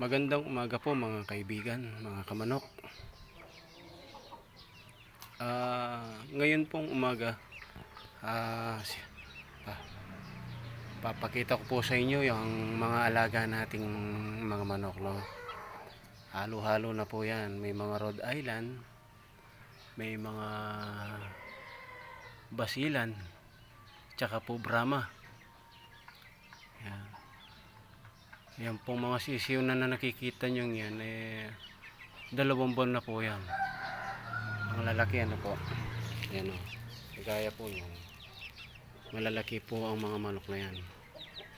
Magandang umaga po mga kaibigan, mga kamanok. Ngayon pong umaga, papakita ko po sa inyo yung mga alaga nating mga manok, no? Halo-halo na po yan. May mga Rhode Island, may mga Basilan, tsaka po Brahma. Yan. Yan pong mga sisiw na nakikita nyo yan, 2 buwan na po yan. Ang lalaki ano po. Yan o. Gaya po nyo. Malalaki po ang mga manok na yan.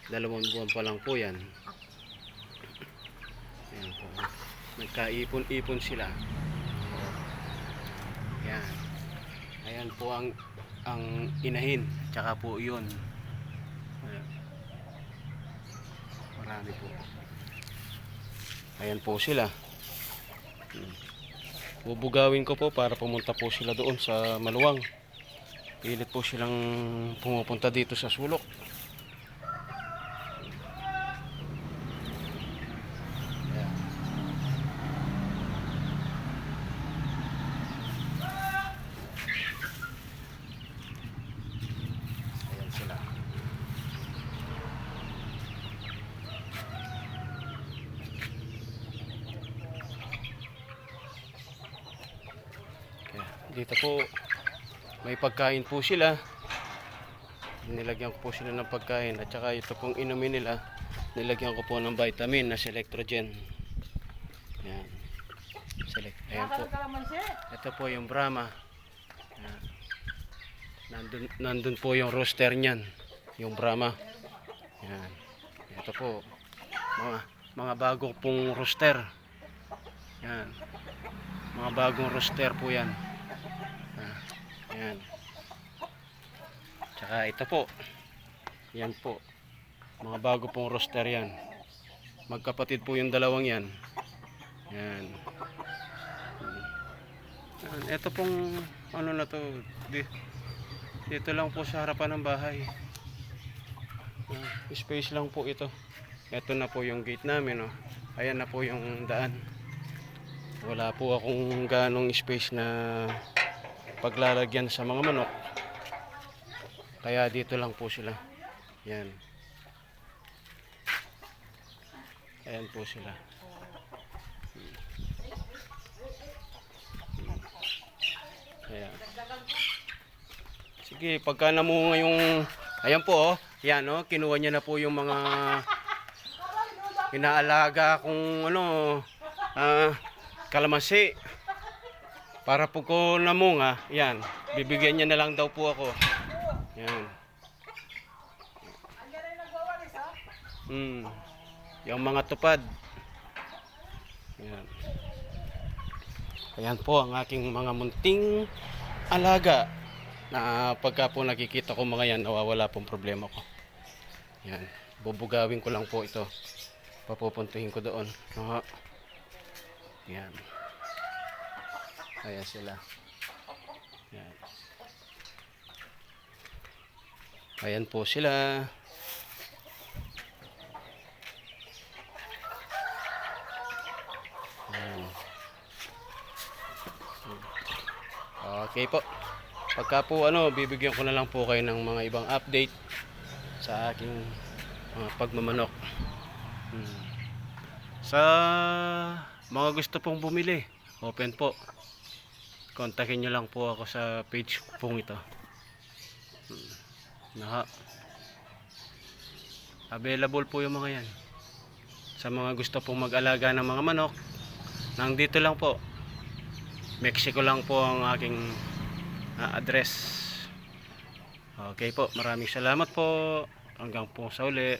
2 buwan pa lang po yan. Yan po. Nagkaipon-ipon sila. Yan. Ayan po ang inahin. Tsaka po yun. Marami po. Ayan po sila. Bubugawin ko po para pumunta po sila doon sa maluwang. Pilit po silang pumupunta dito sa sulok. Ayan sila. Dito po may pagkain po sila. Nilagyan ko po sila ng pagkain at saka ito pong inumin nila, nilagyan ko po ng vitamin na Selectrogen. Yan. Ayan po. Ito po yung Brahma. Yan. Nandun po yung roster niyan, yung Brahma. Yan. Ito po mga bagong pong roster. Yan. Mga bagong roster po yan. Yan. Tsaka ito po. Yan po. Mga bago pong roster yan. Magkapatid po yung dalawang yan. Yan. Ito pong ano na to. Dito lang po sa harapan ng bahay. Space lang po ito. Ito na po yung gate namin. Oh. Ayan na po yung daan. Wala po akong ganong space na paglalagyan sa mga manok, kaya dito lang po sila. Yan. Ayan po sila. Ayan. Sige, pagka namunga yung ayan po, oh. Yan, oh, kinuha niya na po yung mga inaalaga kung ano, kalamansi. Para po ko namunga, yan, bibigyan niya na lang daw po ako. Yan. Yung mga tupad. Yan. Ayan po ang aking mga munting alaga na pagka po nakikita ko mga yan, nawawala pong problema ko. Yan. Bubugawin ko lang po ito. Papupuntuhin ko doon. Yan. Ayan sila. Yan. Ayan po sila. Ayan. Okay po. Pagka po bibigyan ko na lang po kayo ng mga ibang update sa aking pagmamanok. Sa mga gusto pong bumili, open po. Kontakin nyo lang po ako sa page pong ito. Available po yung mga yan. Sa mga gusto pong mag-alaga ng mga manok, nandito lang po. Mexico lang po ang aking address. Okay po, maraming salamat po. Hanggang po sa uli.